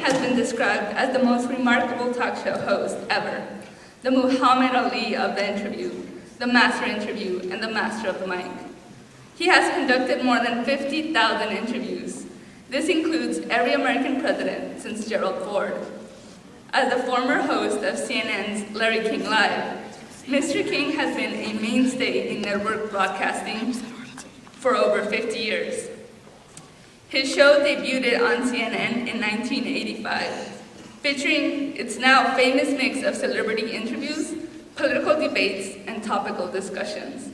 has been described as the most remarkable talk show host ever, the Muhammad Ali of the interview, the master interview, and the master of the mic. He has conducted more than 50,000 interviews. This includes every American president since Gerald Ford. As the former host of CNN's Larry King Live, Mr. King has been a mainstay in network broadcasting for over 50 years. His show debuted on CNN in 1985, featuring its now famous mix of celebrity interviews, political debates, and topical discussions.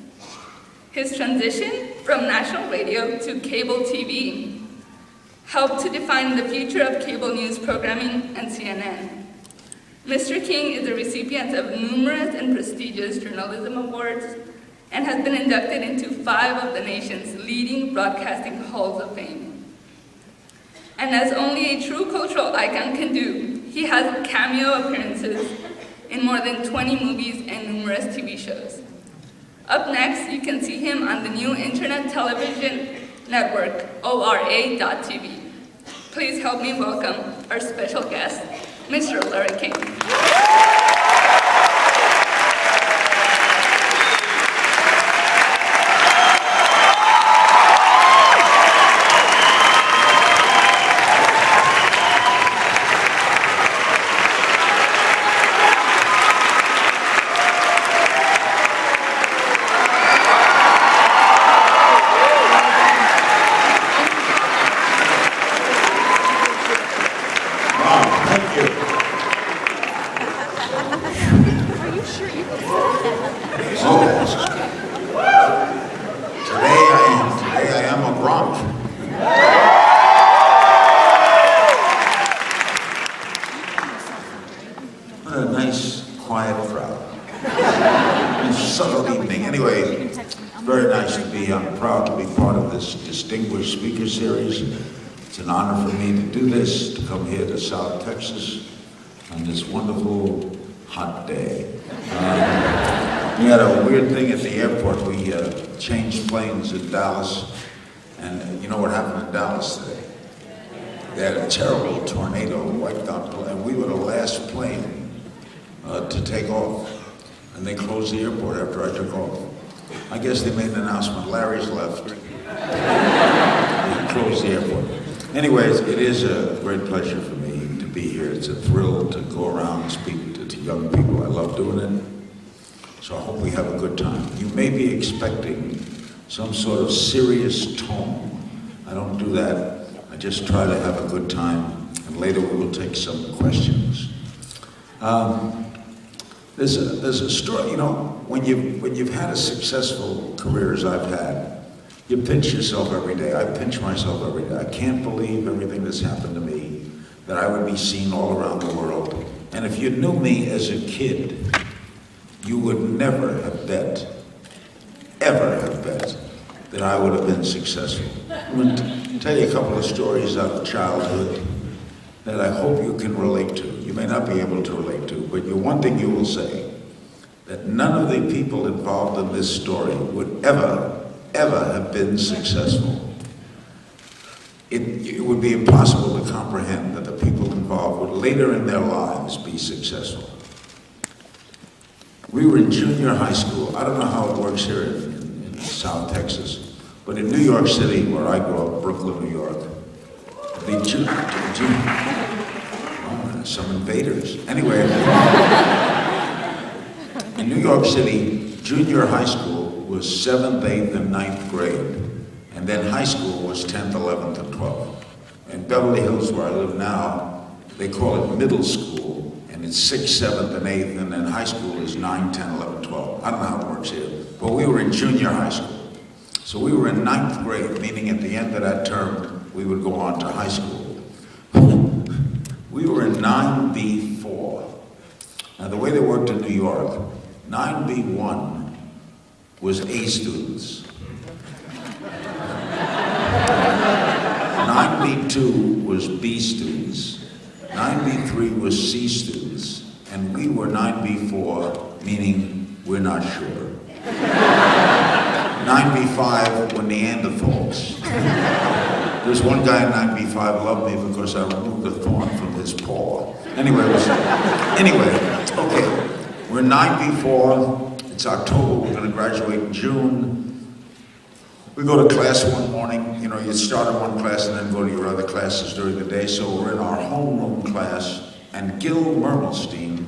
His transition from national radio to cable TV helped to define the future of cable news programming and CNN. Mr. King is the recipient of numerous and prestigious journalism awards and has been inducted into 5 of the nation's leading broadcasting halls of fame. And as only a true cultural icon can do, he has cameo appearances in more than 20 movies and numerous TV shows. Up next, you can see him on the new internet television network, ORA.TV. Please help me welcome our special guest, Mr. Larry King. Speaker series. It's an honor for me to do this, to come here to South Texas on this wonderful hot day. We had a weird thing at the airport. We changed planes in Dallas, and you know what happened in Dallas today? They had a terrible tornado wiped out, and we were the last plane to take off, and they closed the airport after I took off. I guess they made an announcement, Larry's left. Close the airport. Anyways, it is a great pleasure for me to be here. It's a thrill to go around and speak to young people. I love doing it. So I hope we have a good time. You may be expecting some sort of serious tone. I don't do that. I just try to have a good time, and later we will take some questions. There's a story, you know, when you've had a successful career as I've had, you pinch yourself every day. I pinch myself every day. I can't believe everything that's happened to me, that I would be seen all around the world. And if you knew me as a kid, you would never have bet, ever have bet, that I would have been successful. I'm going to tell you a couple of stories out of childhood that I hope you can relate to. You may not be able to relate to, but one thing you will say, that none of the people involved in this story would ever have been successful. It would be impossible to comprehend that the people involved would later in their lives be successful. We were in junior high school. I don't know how it works here in South Texas, but in New York City, where I grew up, Brooklyn, New York, some invaders. Anyway, in New York City, junior high school was 7th, 8th, and 9th grade. And then high school was 10th, 11th, and 12th. In Beverly Hills, where I live now, they call it middle school, and it's 6th, 7th, and 8th, and then high school is 9, 10, 11, 12. I don't know how it works here, but we were in junior high school. So we were in 9th grade, meaning at the end of that term, we would go on to high school. We were in 9B4. Now the way they worked in New York, 9B1 was A students. 9B2 was B students. 9B3 was C students. And we were 9B4, meaning we're not sure. 9B5 were Neanderthals. There's one guy in 9B5 loved me because I removed a thorn from his paw. Anyway, okay. We're in 9B4. It's October. We're going to graduate in June. We go to class one morning. You know, you start in one class and then go to your other classes during the day. So we're in our homeroom class, and Gil Mermelstein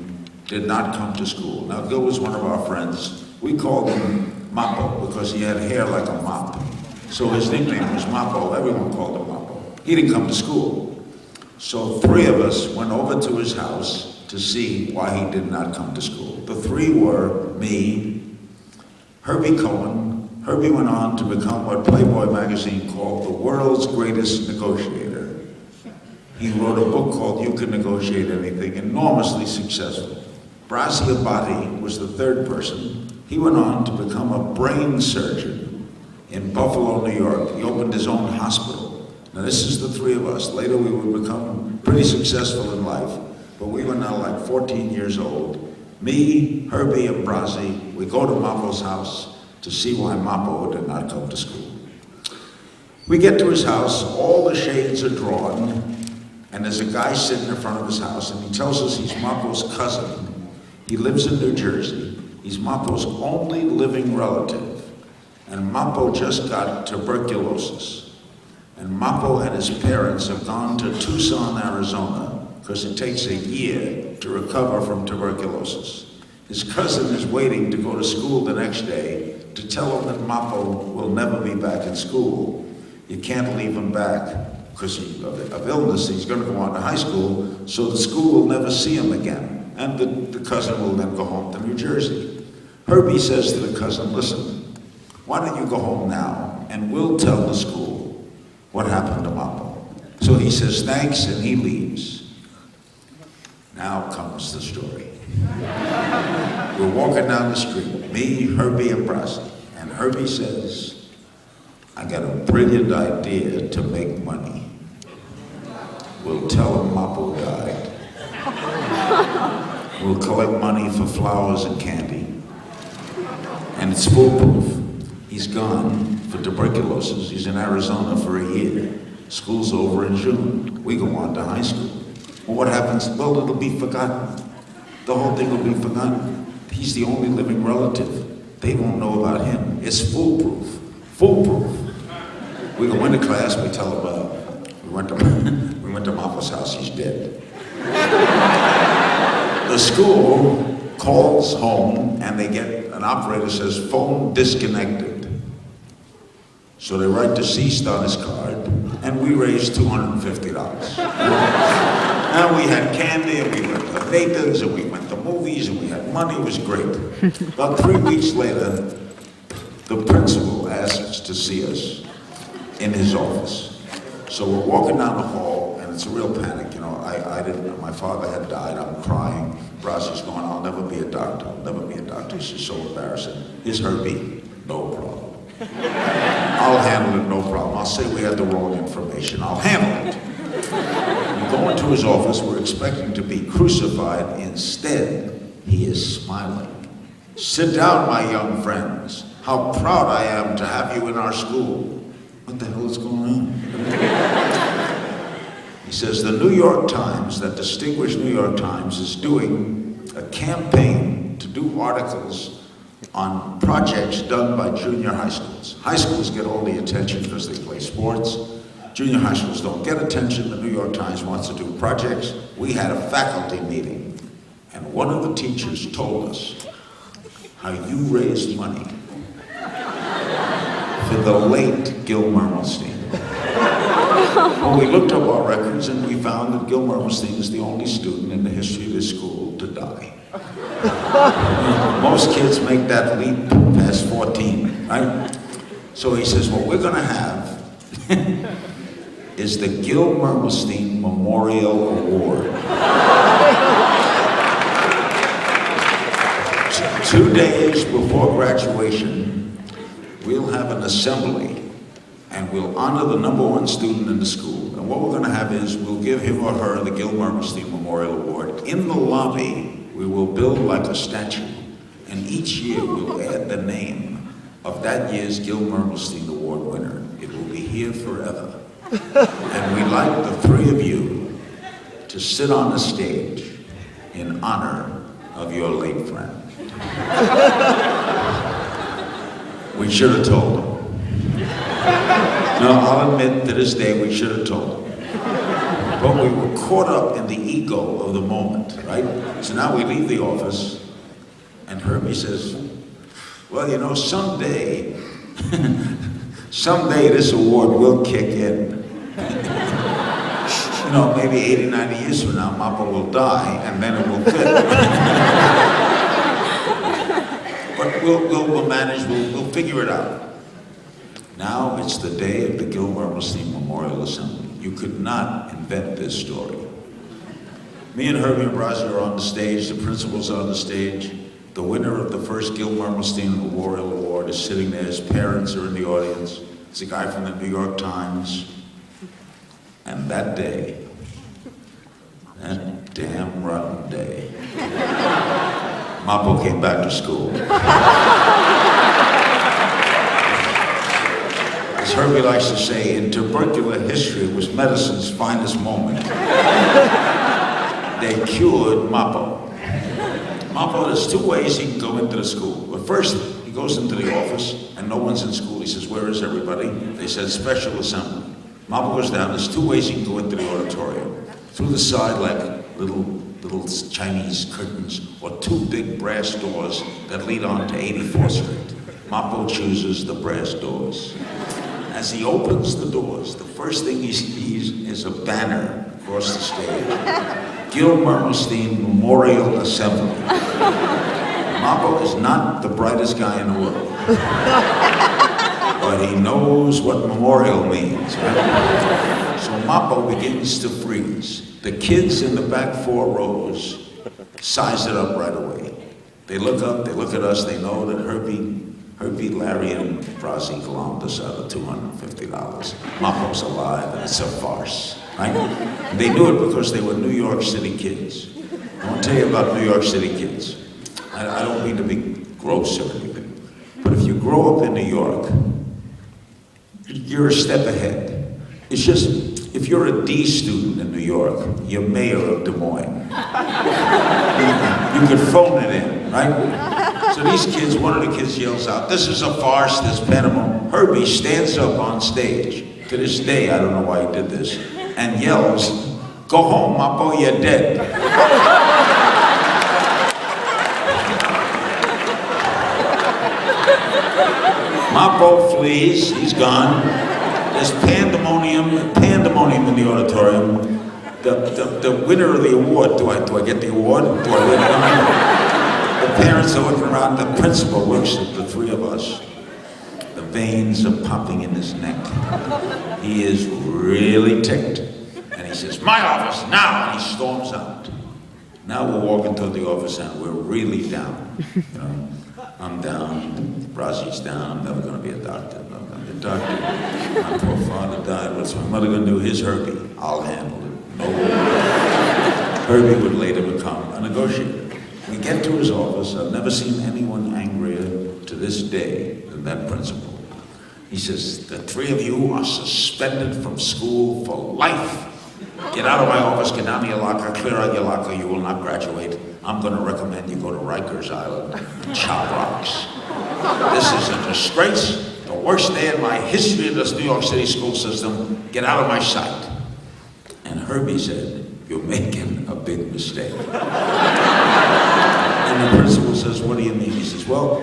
did not come to school. Now, Gil was one of our friends. We called him Mappo because he had hair like a mop. So his nickname was Mappo. Everyone called him Mappo. He didn't come to school. So 3 of us went over to his house to see why he did not come to school. The 3 were me, Herbie Cohen. Herbie went on to become what Playboy magazine called the world's greatest negotiator. He wrote a book called You Can Negotiate Anything, enormously successful. Brasi Abati was the 3rd person. He went on to become a brain surgeon in Buffalo, New York. He opened his own hospital. Now this is the 3 of us. Later we would become pretty successful in life, but we were now like 14 years old. Me, Herbie, and Brasi, we go to Mappo's house to see why Mappo did not come to school. We get to his house, all the shades are drawn, and there's a guy sitting in front of his house, and he tells us he's Mappo's cousin. He lives in New Jersey. He's Mappo's only living relative, and Mappo just got tuberculosis. And Mappo and his parents have gone to Tucson, Arizona, because it takes a year to recover from tuberculosis. His cousin is waiting to go to school the next day to tell him that Mappo will never be back in school. You can't leave him back because of illness. He's going to go on to high school, so the school will never see him again. And the cousin will then go home to New Jersey. Herbie says to the cousin, listen, why don't you go home now and we'll tell the school what happened to Mappo. So he says thanks and he leaves. Now comes the story. We're walking down the street, me, Herbie, and Brasi. And Herbie says, I got a brilliant idea to make money. We'll tell him Mappo died. We'll collect money for flowers and candy. And it's foolproof. He's gone for tuberculosis. He's in Arizona for a year. School's over in June. We go on to high school. Well, what happens? Well, it'll be forgotten. The whole thing will be forgotten. He's the only living relative. They won't know about him. It's foolproof. Foolproof. We go into class, we tell him, we went to Mappo's house, he's dead. The school calls home and they get, an operator says, phone disconnected. So they write deceased on his card, and we raised $250. And we had candy, and we went to Nathan's, and we went to movies, and we had money. It was great. About 3 weeks later, the principal asks to see us in his office. So we're walking down the hall, and it's a real panic. You know, my father had died. I'm crying. Brasi's going, I'll never be a doctor. I'll never be a doctor. This is so embarrassing. Here's Herbie. No problem. I'll handle it, no problem. I'll say we had the wrong information. I'll handle it. We go into his office. We're expecting to be crucified. Instead, he is smiling. Sit down, my young friends. How proud I am to have you in our school. What the hell is going on? He says, the New York Times, that distinguished New York Times, is doing a campaign to do articles on projects done by junior high schools. High schools get all the attention because they play sports. Junior high schools don't get attention. The New York Times wants to do projects. We had a faculty meeting, and one of the teachers told us how you raised money for the late Gil Mermelstein. Well, we looked up our records and we found that Gil Mermelstein is the only student in the history of this school to die. Most kids make that leap past 14, right? So he says, what we're going to have is the Gil Mermelstein Memorial Award. 2 days before graduation, we'll have an assembly and we'll honor the #1 student in the school. And what we're going to have is we'll give him or her the Gil Mermelstein Memorial Award. In the lobby, we will build like a statue, and each year we'll add the name of that year's Gil Mermelstein Award winner. It will be here forever. And we'd like the three of you to sit on the stage in honor of your late friend. We should have told him. No, I'll admit, to this day, we should have told him. But we were caught up in the ego of the moment, right? So now we leave the office, and Herbie says, well, you know, someday this award will kick in. You know, maybe 80, 90 years from now, Mappo will die, and then it will fit. But we'll manage, we'll figure it out. Now it's the day of the Gil Mermelstein Memorial Assembly. You could not invent this story. Me and Herbie and Brazzi are on the stage, the principal's on the stage. The winner of the first Gil Mermelstein Memorial Award is sitting there. His parents are in the audience. It's a guy from the New York Times. And that day, that damn rotten day, Mappo came back to school. As Herbie likes to say, in tubercular history was medicine's finest moment. They cured Mappo. Mappo, there's two ways he can go into the school. But first, he goes into the office, and no one's in school. He says, where is everybody? They said, special assembly. Mappo goes down. There's two ways he can go into the auditorium. Through the side, like little Chinese curtains, or two big brass doors that lead on to 84th Street. Mappo chooses the brass doors. As he opens the doors, the first thing he sees is a banner across the stage. Gil Mermelstein Memorial Assembly. Mappo is not the brightest guy in the world. But he knows what memorial means, right? So Mappo begins to freeze. The kids in the back 4 rows size it up right away. They look up, they look at us, they know that Herbie, Larry, and Brazzi glommed us out of $250. Mappo's alive, and it's a farce, right? And they knew it because they were New York City kids. I want to tell you about New York City kids. I don't mean to be gross or anything, but if you grow up in New York, you're a step ahead. It's just, if you're a D student in New York, you're mayor of Des Moines. You could phone it in, right? So these kids, one of the kids yells out, this is a farce, this pantomime. Herbie stands up on stage. To this day, I don't know why he did this, and yells, go home, Mappo, you're dead. Mappo flees, he's gone. There's pandemonium in the auditorium. The winner of the award, do I get the award? Do I win it? The parents are looking around, the principal looks at the three of us. The veins are popping in his neck. He is really ticked. And he says, my office, now! And he storms out. Now we're walking to the office and we're really down. You know, I'm down, Brazzi's down, I'm never gonna be a doctor. I'm not gonna be a doctor. My poor father died, what's my mother gonna do? Here's Herbie, I'll handle it. No. Herbie would later become a negotiator. We get to his office, I've never seen anyone angrier to this day than that principal. He says, the three of you are suspended from school for life. Get out of my office, get down to your locker, clear out your locker, you will not graduate. I'm going to recommend you go to Rikers Island and chop rocks. This is a disgrace, the worst day in my history of this New York City school system. Get out of my sight. And Herbie said, you're making a big mistake. And the principal says, what do you mean? He says, well,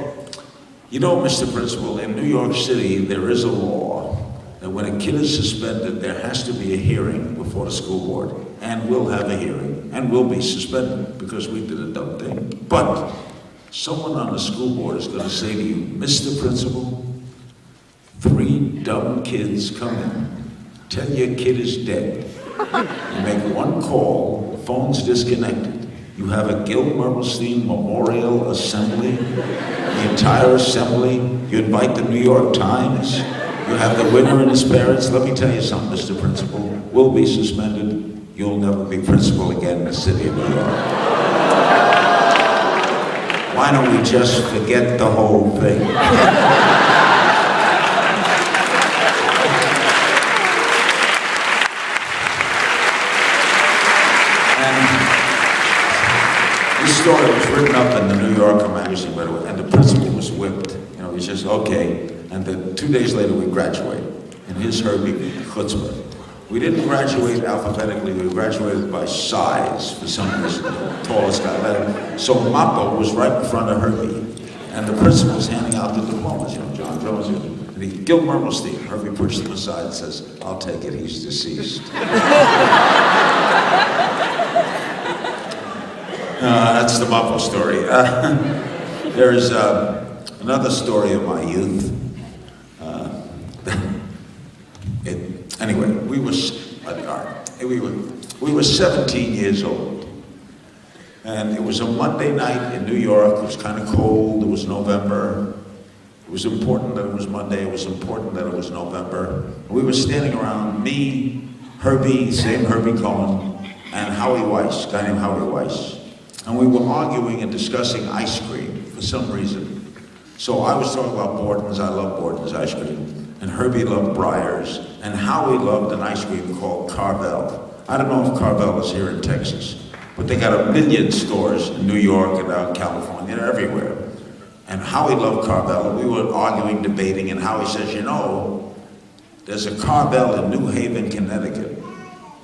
you know, Mr. Principal, in New York City, there is a law that when a kid is suspended, there has to be a hearing before the school board, and we'll have a hearing, and we'll be suspended because we did a dumb thing. But someone on the school board is going to say to you, Mr. Principal, 3 dumb kids come in, tell your kid is dead. You make one call, the phone's disconnected. You have a Gil Mermelstein Memorial Assembly, the entire assembly. You invite the New York Times. You have the winner and his parents. Let me tell you something, Mr. Principal. We'll be suspended. You'll never be principal again in the city of New York. Why don't we just forget the whole thing? This story was written up in the New Yorker magazine, by the way, and the principal was whipped. You know, he says, okay, and then 2 days later we graduate. And here's Herbie chutzpah. We didn't graduate alphabetically, we graduated by size for some reason, the tallest guy led. So Mappo was right in front of Herbie, and the principal was handing out the diplomas, you know, John Jones, and he, Gil Mermelstein, Herbie pushed him aside and says, I'll take it, he's deceased. That's the Mappo story. There's another story of my youth. Anyway, we were 17 years old, and it was a Monday night in New York. It was kind of cold. It was November. It was important that it was Monday. It was important that it was November. We were standing around, me, Herbie, same Herbie Cohen, and Howie Weiss, a guy named Howie Weiss, and we were arguing and discussing ice cream for some reason. So I was talking about Borden's. I love Borden's ice cream. And Herbie loved Breyers, and Howie loved an ice cream called Carvel. I don't know if Carvel is here in Texas, but they got a million stores in New York and out in California, they're everywhere. And Howie loved Carvel, and we were arguing, debating, and Howie says, you know, there's a Carvel in New Haven, Connecticut,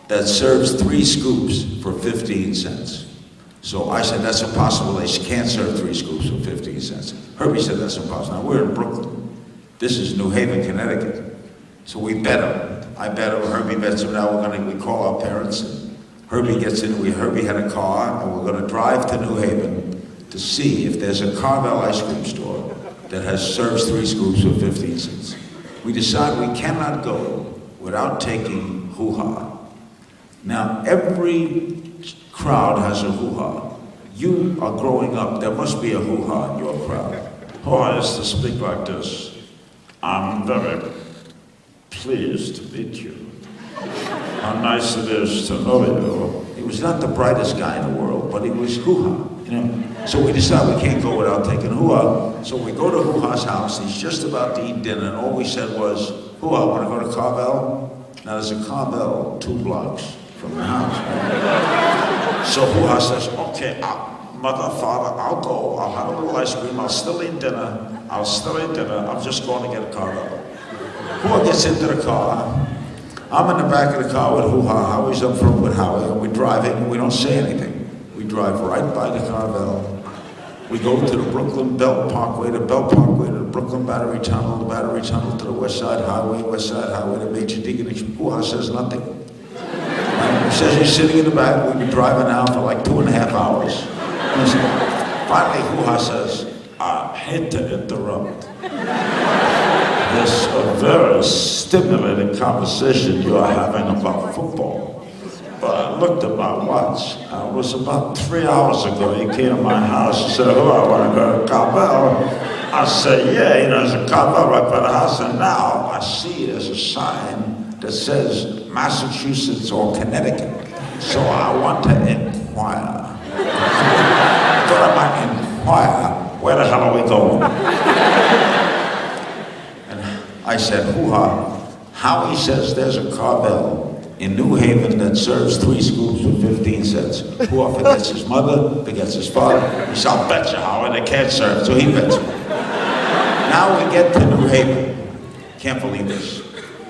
that serves 3 scoops for 15 cents. So I said, that's impossible, they can't serve 3 scoops for 15 cents. Herbie said, that's impossible. Now we're in Brooklyn. This is New Haven, Connecticut. So we bet him. I bet him, Herbie bets him. Now we call our parents, and Herbie gets in. Herbie had a car, and we're going to drive to New Haven to see if there's a Carvel ice cream store that serves 3 scoops for 15 cents. We decide we cannot go without taking hoo-ha. Now, every crowd has a hoo-ha. You are growing up, there must be a hoo-ha in your crowd. Oh, I used to speak like this. I'm very pleased to meet you. How nice it is to know you. He was not the brightest guy in the world, but he was hoo-ha, you know. So we decided we can't go without taking hoo-ha. So we go to hoo-ha's house. He's just about to eat dinner, and all we said was, hoo-ha, want to go to Carvel? Now there's a Carvel 2 blocks from the house. Right? So hoo-ha says, okay, Mother, Father, I'll go. I'll have a little ice cream. I'll still eat dinner. I'm just going to get a Carvel. Hoo-ha gets into the car. I'm in the back of the car with hoo-ha. Howie's up front with Howie. And we're driving, and we don't say anything. We drive right by the Carvel. We go to the Brooklyn Belt Parkway, to the Brooklyn Battery Tunnel, the Battery Tunnel to the West Side Highway, the Major Deacon. Hoo-ha says nothing. He says he's sitting in the back. We've been driving now for like 2.5 hours. Finally, hoo-ha says, I hate to interrupt. There's a very stimulating conversation you are having about football. But I looked at my watch. It was about 3 hours ago. He came to my house and said, oh, I want to go to Carvel. I said, yeah, there's a Carvel right by the house. And now I see there's a sign that says Massachusetts or Connecticut. So I want to inquire. I thought I might inquire, where the hell are we going? And I said, hoo-ha, Howie says there's a Carvel in New Haven that serves 3 scoops for 15 cents. Hoo-ha forgets his mother, forgets his father. He said, I'll bet you, Howie, they can't serve, so he bets me. Now we get to New Haven. Can't believe this.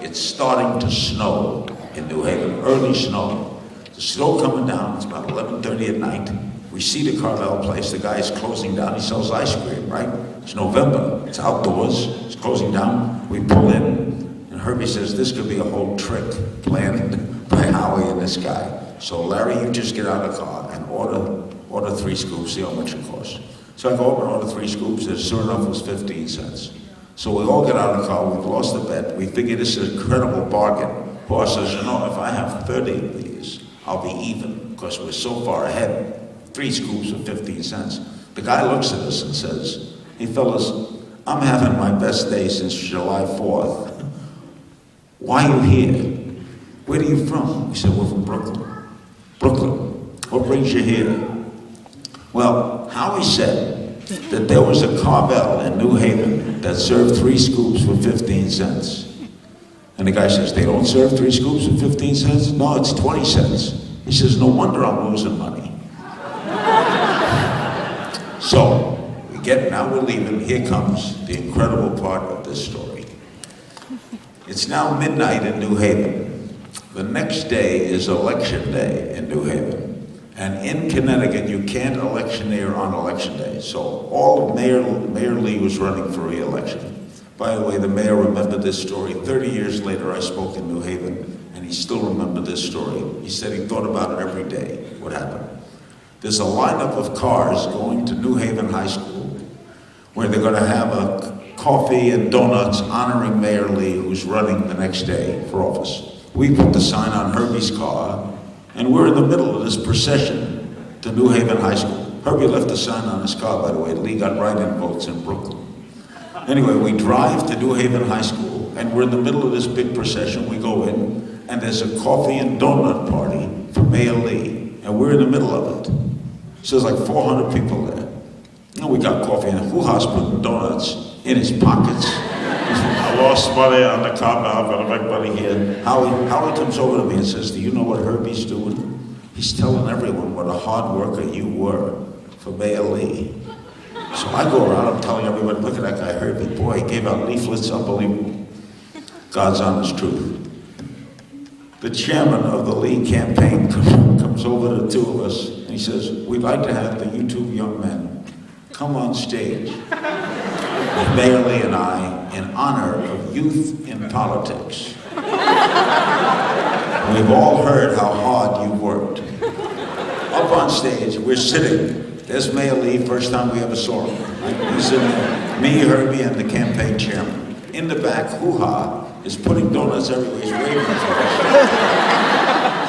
It's starting to snow in New Haven, early snow. The snow coming down, it's about 11:30 at night. We see the Carvel place, the guy's closing down, he sells ice cream, right? It's November, it's outdoors, it's closing down. We pull in, and Herbie says, this could be a whole trick planned by Howie and this guy. So Larry, you just get out of the car and order 3 scoops, see how much it costs. So I go over and order 3 scoops, and sure enough it was 15 cents. So we all get out of the car, we've lost the bet, we figure this is an incredible bargain. Boss says, you know, if I have 30 of these, I'll be even, because we're so far ahead. 3 scoops for 15 cents. The guy looks at us and says, hey fellas, I'm having my best day since July 4th. Why are you here? Where are you from? He said, we're from Brooklyn. Brooklyn, what brings you here? Well, Howie said that there was a Carvel in New Haven that served 3 scoops for 15 cents. And the guy says, they don't serve 3 scoops for 15 cents? No, it's 20 cents. He says, no wonder I'm losing money. So, now we're leaving. Here comes the incredible part of this story. It's now midnight in New Haven. The next day is election day in New Haven. And in Connecticut, you can't electioneer on election day. So all of Mayor Lee was running for re-election. By the way, the mayor remembered this story. 30 years later, I spoke in New Haven, and he still remembered this story. He said he thought about it every day, what happened. There's a lineup of cars going to New Haven High School, where they're going to have a coffee and donuts honoring Mayor Lee, who's running the next day for office. We put the sign on Herbie's car, and we're in the middle of this procession to New Haven High School. Herbie left the sign on his car, by the way. Lee got write-in votes in Brooklyn. Anyway, we drive to New Haven High School, and we're in the middle of this big procession. We go in, and there's a coffee and donut party for Mayor Lee, and we're in the middle of it. So there's like 400 people there. And we got coffee, and Hoo-Ha's putting donuts in his pockets. I lost money on the car now, I'm gonna make money here. Howie comes over to me and says, do you know what Herbie's doing? He's telling everyone what a hard worker you were for Mayor Lee. So I go around, I'm telling everyone, look at that guy Herbie. Boy, he gave out leaflets, unbelievable. God's honest truth. The chairman of the Lee campaign comes over to the two of us, and he says, we'd like to have the YouTube young men come on stage with Mayor Lee and I in honor of youth in politics. We've all heard how hard you've worked. Up on stage, we're sitting. There's Mayor Lee, first time we ever saw him. He's sitting there, me, Herbie, and the campaign chairman. In the back, Hoo-Ha is putting donuts everywhere. He's waving for us.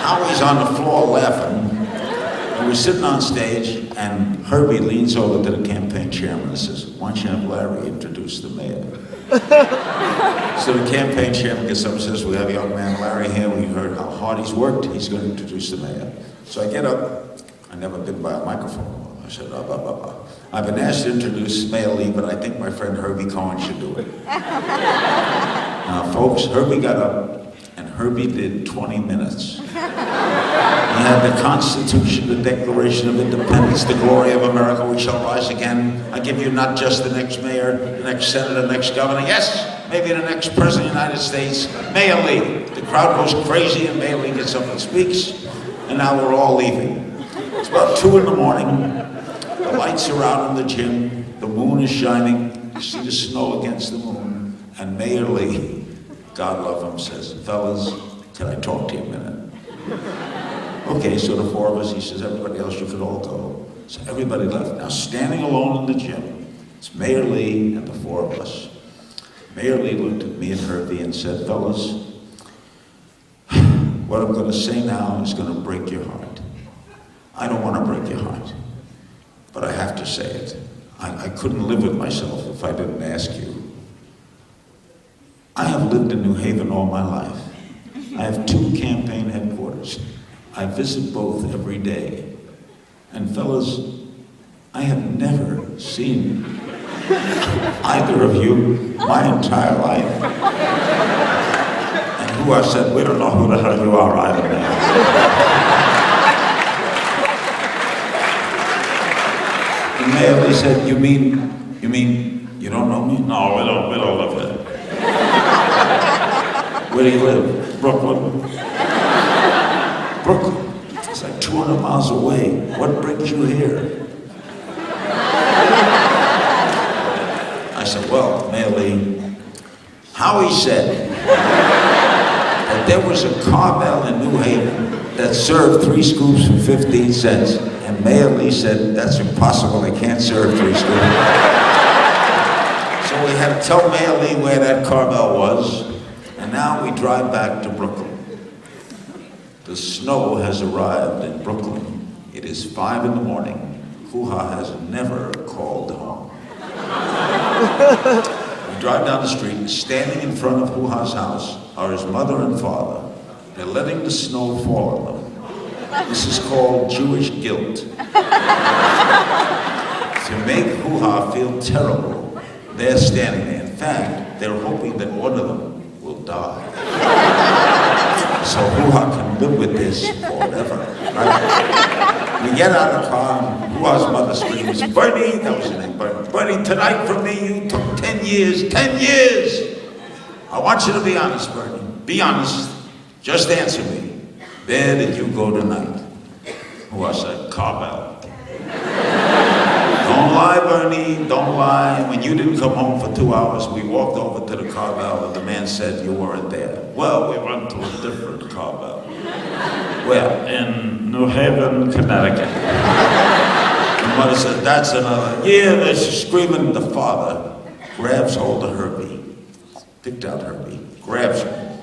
Howie's on the floor laughing. And we're sitting on stage, and Herbie leans over to the campaign chairman and says, why don't you have Larry introduce the mayor? So the campaign chairman gets up and says, we have a young man, Larry, here. We heard how hard he's worked. He's going to introduce the mayor. So I get up. I've never been by a microphone. I said, I've been asked to introduce Mayor Lee, but I think my friend Herbie Cohen should do it. Now, folks, Herbie got up, and Herbie did 20 minutes. He had the Constitution, the Declaration of Independence, the glory of America, we shall rise again. I give you not just the next mayor, the next senator, the next governor, yes, maybe the next president of the United States, Mayor Lee. The crowd goes crazy, and Mayor Lee gets up and speaks, and now we're all leaving. It's about 2 in the morning. The lights are out in the gym. The moon is shining. You see the snow against the moon. And Mayor Lee, God love him, says, fellas, can I talk to you a minute? Okay, so the 4 of us, he says, everybody else, you could all go. So everybody left. Now, standing alone in the gym, it's Mayor Lee and the 4 of us. Mayor Lee looked at me and Herbie and said, fellas, what I'm going to say now is going to break your heart. I don't want to break your heart, but I have to say it. I couldn't live with myself if I didn't ask you. I have lived in New Haven all my life. I have 2 campaign headquarters. I visit both every day. And fellas, I have never seen either of you my entire life. And who I said, we don't know who the hell you are either now. And Mayor Lee said, you mean you don't know me? No, we don't live here. Where do you live? Brooklyn. Brooklyn. It's like 200 miles away. What brings you here? I said, well, Mayor Lee, Howie said that there was a carvel in New Haven that served 3 scoops for 15 cents. And Mayor Lee said, that's impossible, they can't serve 3 scoops. So we had to tell Mayor Lee where that carvel was. And now we drive back to Brooklyn. The snow has arrived in Brooklyn. It is 5 in the morning. Hoo-Ha has never called home. We drive down the street. Standing in front of Hoo-Ha's house are his mother and father. They're letting the snow fall on them. This is called Jewish guilt. To make Hoo-Ha feel terrible, they're standing there. In fact, they're hoping that one of them will die. So Hoo-Ha can live with this forever. We get out of the car, and who was mother screams, Bernie, that was her name, Bernie. Bernie, tonight from me, you took 10 years, 10 years! I want you to be honest, Bernie. Be honest. Just answer me. Where did you go tonight? Oh, I said, Carvel. Don't lie, Bernie, don't lie. When you didn't come home for 2 hours, we walked over to the Carvel and the man said you weren't there. Well, we went to a different Carvel. Well, in New Haven, Connecticut. The mother said, that's another. Yeah, they're screaming. The father grabs hold of Herbie, picked out Herbie, grabs him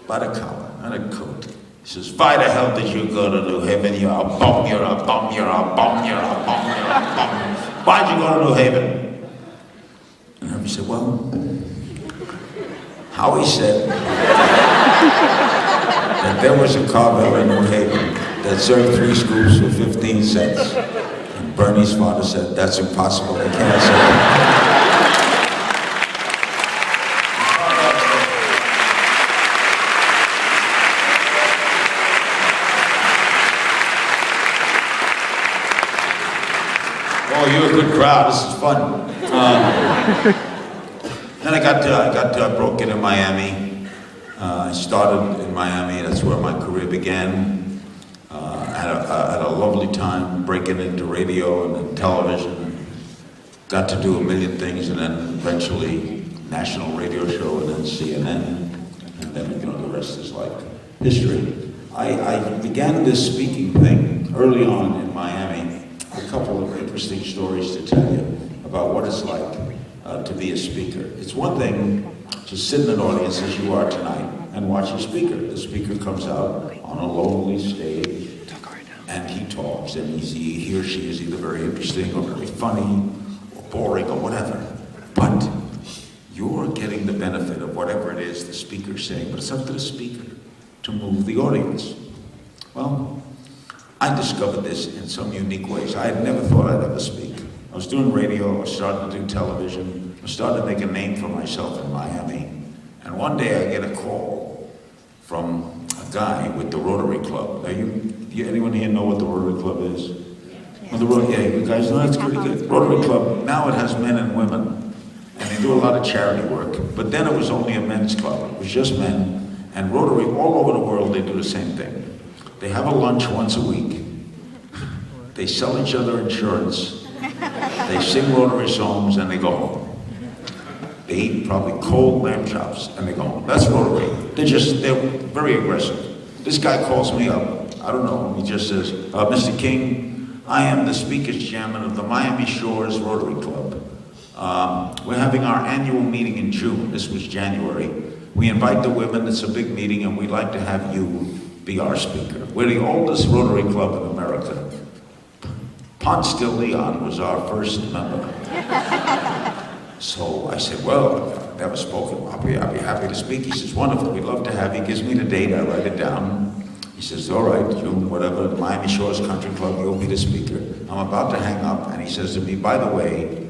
by the collar and a coat. He says, why the hell did you go to New Haven? You're a bum, you're a bum, you're a bum, you're a bum, you're a bum. Why'd you go to New Haven? And Herbie said, well, Howie said that there was a Carvel in New Haven that served 3 scoops for 15 cents. And Bernie's father said, that's impossible, they can't serve. Oh, you're a good crowd. This is fun. Then I broke in Miami. I started in Miami. That's where my career began. I had a lovely time breaking into radio and then television. Got to do a million things, and then eventually national radio show, and then CNN, and then the rest is like history. I began this speaking thing early on in Miami. A couple of interesting stories to tell you about what it's like to be a speaker. It's one thing to sit in an audience as you are tonight and watch a speaker. The speaker comes out on a lonely stage and he talks, and he or she is either very interesting or very funny or boring or whatever. But you're getting the benefit of whatever it is the speaker's saying, but it's up to the speaker to move the audience. Well, I discovered this in some unique ways. I had never thought I'd ever speak. I was doing radio, I was starting to do television, I was starting to make a name for myself in Miami. And one day I get a call from a guy with the Rotary Club. Now anyone here know what the Rotary Club is? Well, yeah, you guys know, that's pretty good. Rotary Club, now it has men and women, and they do a lot of charity work. But then it was only a men's club, it was just men. And Rotary, all over the world, they do the same thing. They have a lunch once a week. They sell each other insurance. They sing Rotary songs and they go home. They eat probably cold lamb chops and they go home. That's Rotary. They're very aggressive. This guy calls me up. I don't know. He just says, Mr. King, I am the speaker's chairman of the Miami Shores Rotary Club. We're having our annual meeting in June. This was January. We invite the women. It's a big meeting and we'd like to have you be our speaker. We're the oldest Rotary Club in America. Ponce de Leon was our first member. So I said, well, I've never spoken. I'll be happy to speak. He says, wonderful, we'd love to have you. He gives me the date, I write it down. He says, all right, June, whatever, the Miami Shores Country Club, you'll be the speaker. I'm about to hang up, and he says to me, by the way,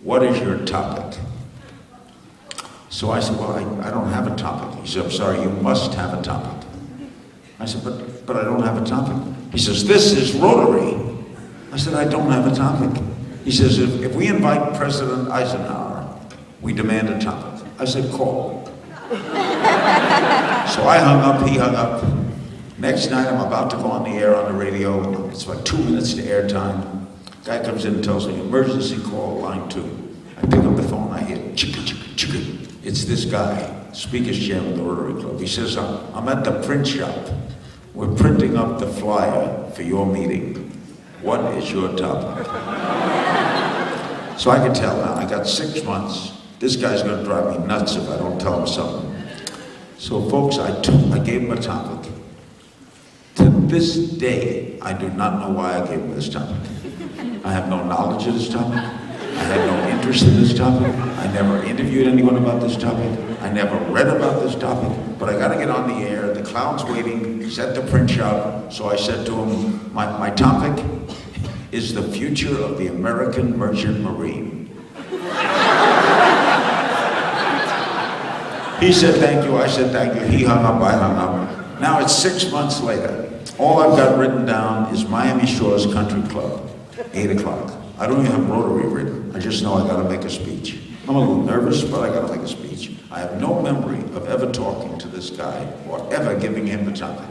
what is your topic? So I said, well, I don't have a topic. He said, I'm sorry, you must have a topic. I said, but I don't have a topic. He says, this is Rotary. I said, I don't have a topic. He says, if we invite President Eisenhower, we demand a topic. I said, call. So I hung up, he hung up. Next night, I'm about to go on the air on the radio. It's like 2 minutes to airtime. Guy comes in and tells me, emergency call, line 2. I pick up the phone, I hear, chicka, chicka, chicka. It's this guy, speaker's chairman of the Rotary Club. He says, I'm at the print shop. We're printing up the flyer for your meeting. What is your topic? So I can tell now, I got 6 months. This guy's gonna drive me nuts if I don't tell him something. So folks, I gave him a topic. To this day, I do not know why I gave him this topic. I have no knowledge of this topic. I had no interest in this topic. I never interviewed anyone about this topic. I never read about this topic. But I gotta get on the air. The clown's waiting. He's at the print shop. So I said to him, my topic is the future of the American merchant marine. He said thank you, I said thank you. He hung up, I hung up. Now it's 6 months later. All I've got written down is Miami Shores Country Club, 8 o'clock. I don't even have Rotary written. I just know I gotta make a speech. I'm a little nervous, but I gotta make a speech. I have no memory of ever talking to this guy or ever giving him the topic.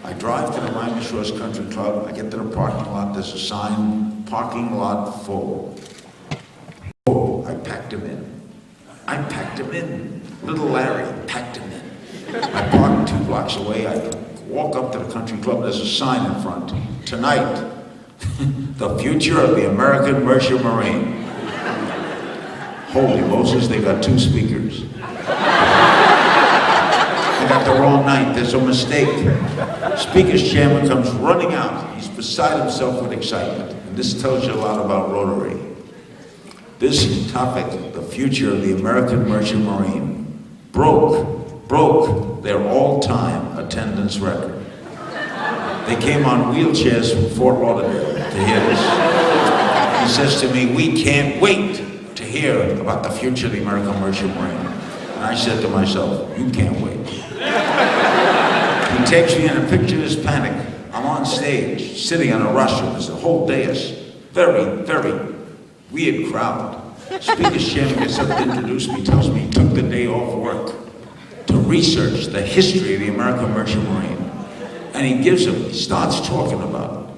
I drive to the Miami Shores Country Club. I get to the parking lot. There's a sign, parking lot full. Oh, I packed him in. Little Larry packed him in. I parked 2 blocks away. I walk up to the country club. There's a sign in front. Tonight, the future of the American Merchant Marine. Holy Moses, they got 2 speakers. I got the wrong night. There's a mistake. Speaker's chairman comes running out. He's beside himself with excitement. And this tells you a lot about Rotary. This topic, the future of the American Merchant Marine, broke their all-time attendance record. They came on wheelchairs from Fort Lauderdale to hear this. He says to me, "We can't wait to hear about the future of the American Merchant Marine." And I said to myself, "You can't wait." He takes me in a picture of his panic. I'm on stage, sitting on a rostrum. There's a whole dais. Very, very weird crowd. Speaker's chairman gets up to introduce me, tells me he took the day off work to research the history of the American Merchant Marine. And he starts talking about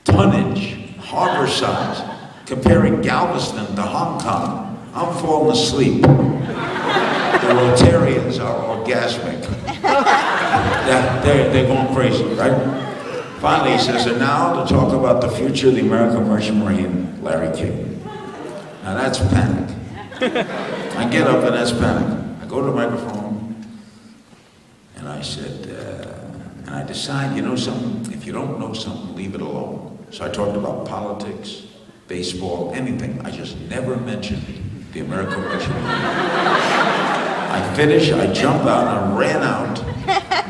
tonnage, harbor size, comparing Galveston to Hong Kong. I'm falling asleep. The Rotarians are orgasmic. They're going crazy, right? Finally, he says, "And now to talk about the future of the American Merchant Marine, Larry King." Now that's panic. I get up and that's panic. I go to the microphone and I said, and I decide, you know something, if you don't know something, leave it alone. So I talked about politics, baseball, anything. I just never mentioned the American Merchant Marine. I finish, I jump out, I ran out.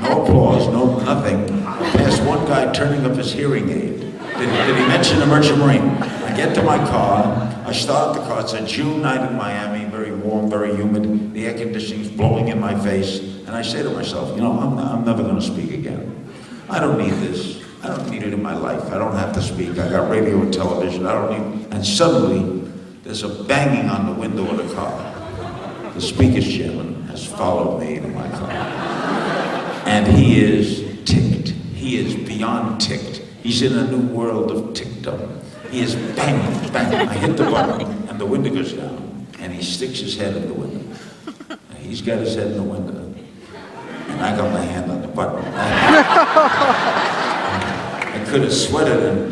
No applause, no nothing. I passed one guy turning up his hearing aid. Did he mention the Merchant Marine? I get to my car, I start the car. It's a June night in Miami, very warm, very humid. The air conditioning's blowing in my face. And I say to myself, you know, I'm never gonna speak again. I don't need this. I don't need it in my life. I don't have to speak. I got radio and television. I don't need. And suddenly, there's a banging on the window of the car. The speaker's chairman has followed me to my car. And he is ticked. He is beyond ticked. He's in a new world of tickdom. He is banging, banging. I hit the button, and the window goes down, and he sticks his head in the window. Now, he's got his head in the window, and I got my hand on the button. I could have sweated and